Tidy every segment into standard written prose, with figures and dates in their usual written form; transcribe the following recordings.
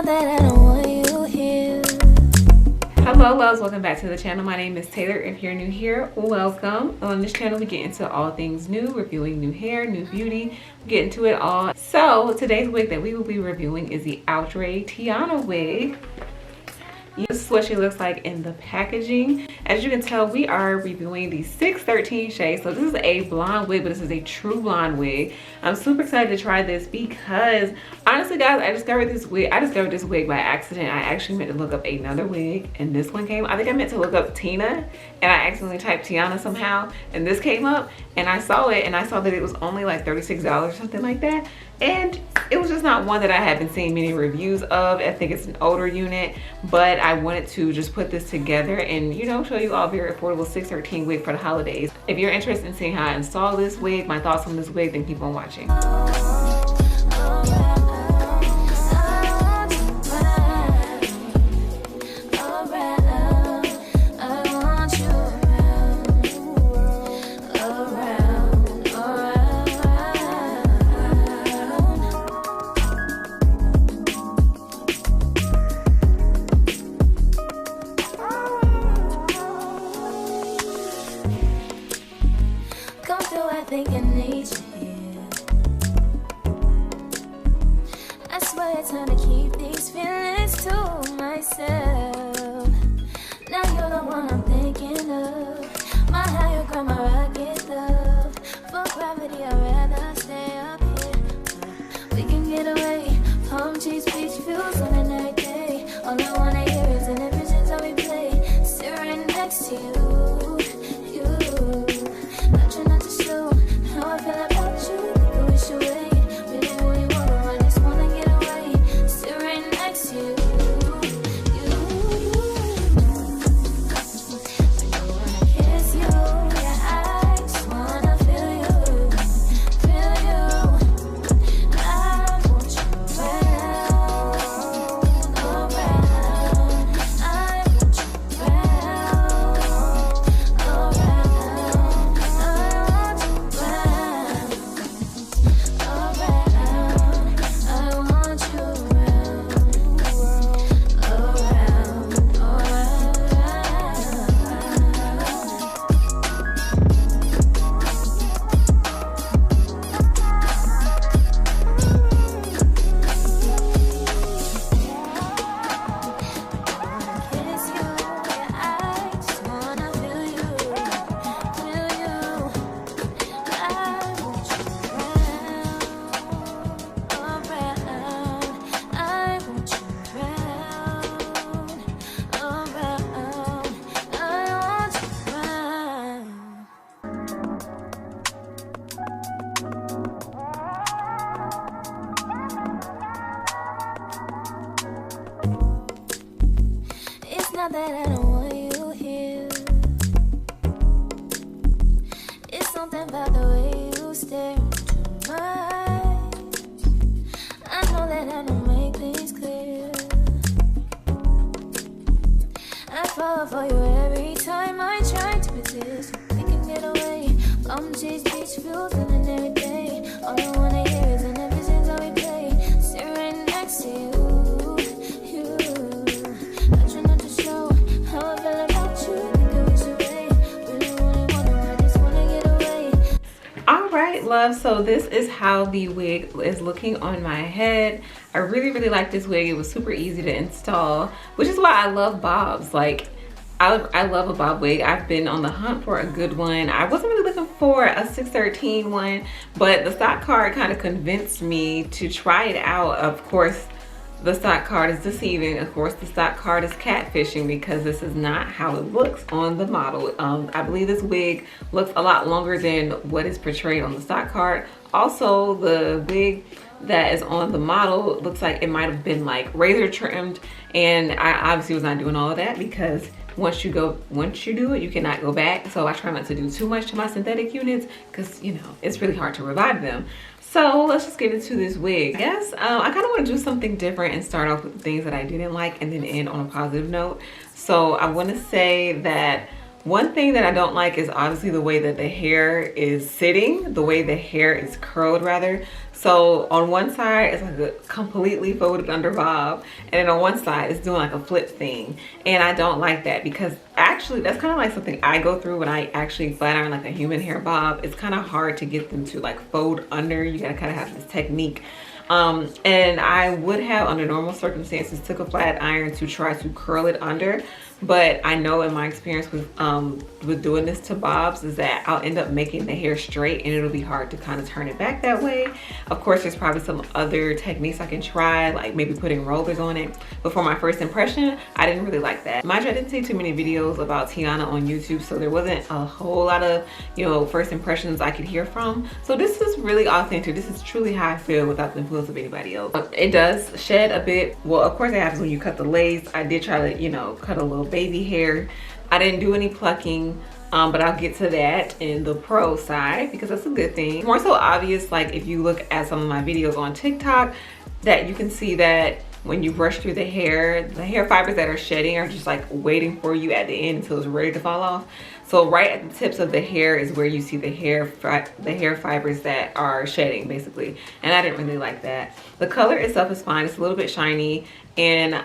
that I don't want you here. Hello loves, welcome back to the channel. My name is Taylor. If you're new here, welcome. On this channel we get into all things new, reviewing new hair, new beauty, get into it all. So today's wig that we will be reviewing is the Outre Tianna wig. This is what she looks like in the packaging. As you can tell, we are reviewing the 613 shade. So this is a blonde wig, but this is a true blonde wig. I'm super excited to try this because honestly guys, I discovered this wig by accident. I actually meant to look up another wig and this one came. I think I meant to look up Tina and I accidentally typed Tianna somehow and this came up and I saw it and I saw that it was only like $36 or something like that. And it was just not one that I had been seeing many reviews of. I think it's an older unit, but I wanted to just put this together and, you know, show you all very affordable 613 wig for the holidays. If you're interested in seeing how I install this wig, my thoughts on this wig, then keep on watching. I think I need you here. I swear it's time to keep these feelings to myself. Now you're the one I'm thinking of. My higher ground, my rocket love. For gravity, I'd rather stay up here. We can get away. Palm trees, beach views on a night day. All I wanna hear is an visions that we play. Sit right next to you. How I feel about you, think we should wait. Really, really wanna, I just wanna get away. Sit right next to you. I don't wanna kiss you, yeah, I just wanna feel you. Feel you. I want you around. I want you around. Not that I don't want you here. It's something about the way you stare into my eyes. I know that I don't make things clear. I fall for you every time I try to resist. We can get away. Palm trees, beach views, and every day. All I wanna hear is an visions that we play. Sit right next to you. Alright love, so this is how the wig is looking on my head. I really like this wig. It was super easy to install, which is why I love bobs. Like I love a bob wig. I've been on the hunt for a good one. I wasn't really looking for a 613 one, but the stock card kind of convinced me to try it out. Of course the stock card is deceiving. Of course the stock card is catfishing because this is not how it looks on the model. I believe this wig looks a lot longer than what is portrayed on the stock card. Also the wig that is on the model looks like it might have been like razor trimmed, and I obviously was not doing all of that because once you do it, you cannot go back. So I try not to do too much to my synthetic units because, you know, it's really hard to revive them. So let's just get into this wig. Yes, I kind of want to do something different and start off with things that I didn't like and then end on a positive note. So I want to say that One thing that I don't like is obviously the way that the hair is sitting, the way the hair is curled rather. So on one side it's like a completely folded under bob, and then on one side it's doing like a flip thing, and I don't like that because actually that's kind of like something I go through when I actually flat iron like a human hair bob. It's kind of hard to get them to like fold under. You gotta kind of have this technique. And I would have under normal circumstances took a flat iron to try to curl it under, but I know in my experience with doing this to bobs is that I'll end up making the hair straight and it'll be hard to kind of turn it back that way. Of course, there's probably some other techniques I can try, like maybe putting rollers on it, but for my first impression I didn't really like that. Mind you, I didn't see too many videos about Tianna on YouTube, so there wasn't a whole lot of, you know, first impressions I could hear from. So this is really authentic. This is truly how I feel without the influence of anybody else. It does shed a bit. Well, of course it happens when you cut the lace. I did try to, you know, cut a little baby hair. I didn't do any plucking, but I'll get to that in the pro side because that's a good thing. More so obvious, like if you look at some of my videos on TikTok, that you can see that when you brush through the hair fibers that are shedding are just like waiting for you at the end until it's ready to fall off. So right at the tips of the hair is where you see the hair fibers that are shedding basically, and I didn't really like that. The color itself is fine. It's a little bit shiny, and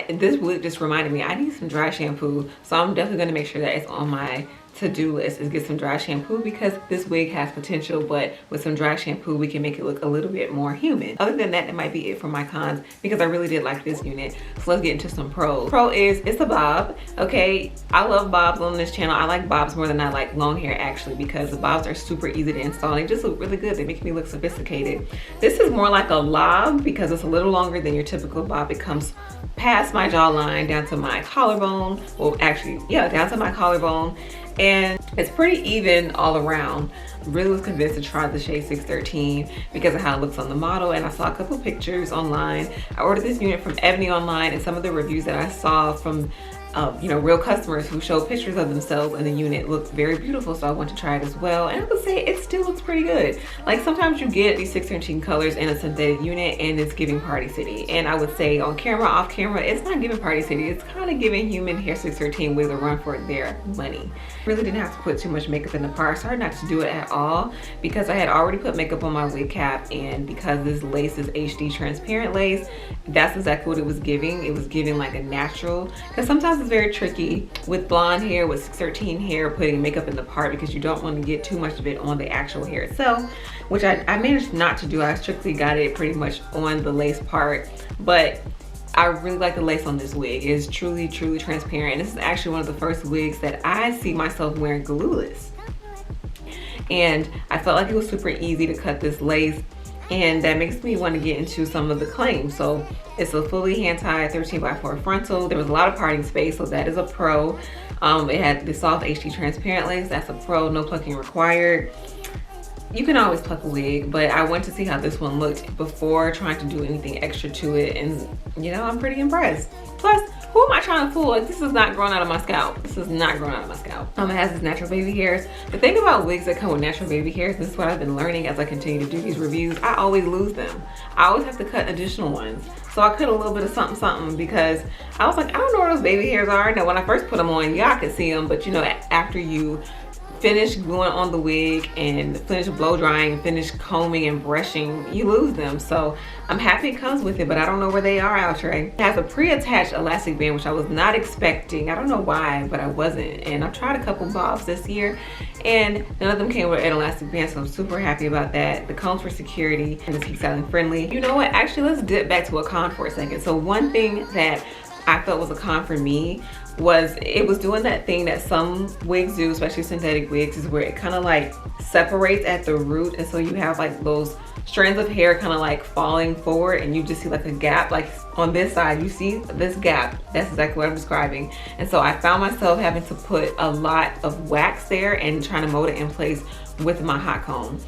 this wig just reminded me I need some dry shampoo, so I'm definitely going to make sure that it's on my to-do list is get some dry shampoo because this wig has potential, but with some dry shampoo we can make it look a little bit more human. Other than that, that might be it for my cons because I really did like this unit. So let's get into some pros. Pro is it's a bob. Okay, I love bobs on this channel. I like bobs more than I like long hair actually because the bobs are super easy to install. They just look really good. They make me look sophisticated. This is more like a lob because it's a little longer than your typical bob. It comes past my jawline down to my collarbone. Well, actually, yeah, down to my collarbone. And it's pretty even all around. Really was convinced to try the shade 613 because of how it looks on the model, and I saw a couple pictures online. I ordered this unit from Ebony online, and some of the reviews that I saw from you know, real customers who showed pictures of themselves in the unit looked very beautiful, so I want to try it as well. And I would say it still looks pretty good. Like sometimes you get these 613 colors in a synthetic unit and it's giving Party City, and I would say on camera, off camera, it's not giving Party City. It's kind of giving human hair 613 with a run for their money. Really didn't have to put too much makeup in the part. I started not to do it at all because I had already put makeup on my wig cap, and because this lace is HD transparent lace, that's exactly what it was giving. It was giving like a natural, because sometimes it's very tricky with blonde hair, with 613 hair, putting makeup in the part because you don't want to get too much of it on the actual hair itself, which I managed not to do. I strictly got it pretty much on the lace part, but I really like the lace on this wig. It is truly, truly transparent. This is actually one of the first wigs that I see myself wearing glueless. And I felt like it was super easy to cut this lace, and that makes me want to get into some of the claims. So it's a fully hand-tied 13x4 frontal. There was a lot of parting space, so that is a pro. It had the soft HD transparent lace. That's a pro. No plucking required. You can always pluck a wig, but I went to see how this one looked before trying to do anything extra to it, and you know, I'm pretty impressed. Plus, who am I trying to fool? Like, this is not growing out of my scalp. This is not growing out of my scalp. It has its natural baby hairs. The thing about wigs that come with natural baby hairs, this is what I've been learning as I continue to do these reviews, I always lose them. I always have to cut additional ones. So I cut a little bit of something something because I was like, I don't know where those baby hairs are. Now when I first put them on, y'all could see them, but you know, after you finish gluing on the wig and finish blow drying and finish combing and brushing, you lose them. So I'm happy it comes with it, but I don't know where they are. Outre. It has a pre-attached elastic band, which I was not expecting. I don't know why, but I wasn't. And I've tried a couple bobs this year and none of them came with an elastic band, so I'm super happy about that. The combs for security, and it's heat styling friendly. You know what, actually let's dip back to a con for a second. So one thing that I felt was a con for me was it was doing that thing that some wigs do, especially synthetic wigs, is where it kind of like separates at the root, and so you have like those strands of hair kind of like falling forward, and you just see like a gap. Like on this side you see this gap. That's exactly what I'm describing. And so I found myself having to put a lot of wax there and trying to mold it in place with my hot comb.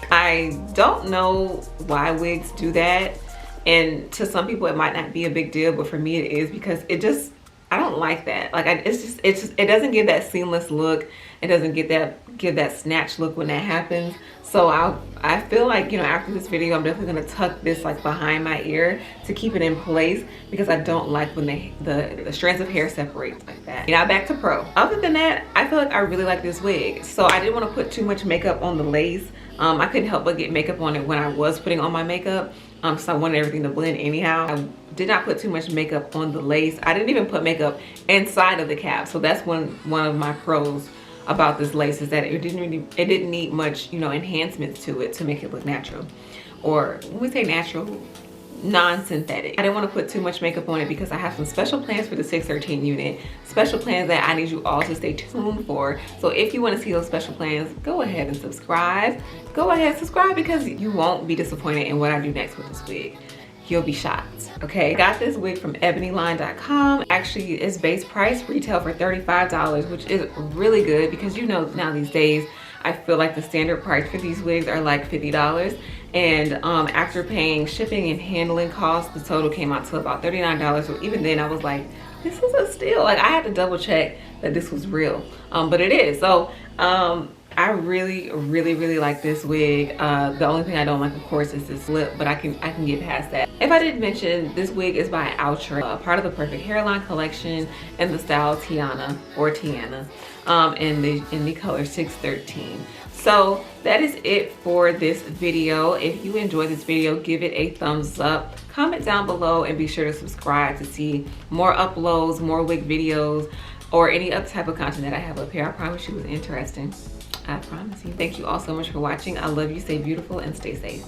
I don't know why wigs do that, and to some people it might not be a big deal, but for me it is, because it just, I don't like that. Like it doesn't give that seamless look It doesn't give that snatch look when that happens. So I feel like, you know, after this video, I'm definitely gonna tuck this like behind my ear to keep it in place, because I don't like when the strands of hair separates like that. Now back to pro. Other than that, I feel like I really like this wig. So I didn't want to put too much makeup on the lace. I couldn't help but get makeup on it when I was putting on my makeup. So I wanted everything to blend anyhow. I did not put too much makeup on the lace. I didn't even put makeup inside of the cap. So that's one of my pros about this lace, is that it didn't need much, you know, enhancements to it to make it look natural. Or when we say natural, non-synthetic. I didn't want to put too much makeup on it because I have some special plans for the 613 unit. Special plans that I need you all to stay tuned for. So if you want to see those special plans, go ahead and subscribe. Go ahead, subscribe, because you won't be disappointed in what I do next with this wig. You'll be shocked. Okay, I got this wig from ebonyline.com. Actually, its base price retail for $35, which is really good, because you know now these days I feel like the standard price for these wigs are like $50. And after paying shipping and handling costs, the total came out to about $39. So even then I was like, this is a steal. Like, I had to double check that this was real, but it is. So I really like this wig. The only thing I don't like, of course, is this lip, but I can get past that. If I didn't mention, this wig is by Outre, part of the Perfect Hairline collection, in the style Tianna or Tianna, in the color 613. So that is it for this video. If you enjoyed this video, give it a thumbs up, comment down below, and be sure to subscribe to see more uploads, more wig videos, or any other type of content that I have up here. I promise you it's interesting. I promise you. Thank you all so much for watching. I love you. Stay beautiful and stay safe.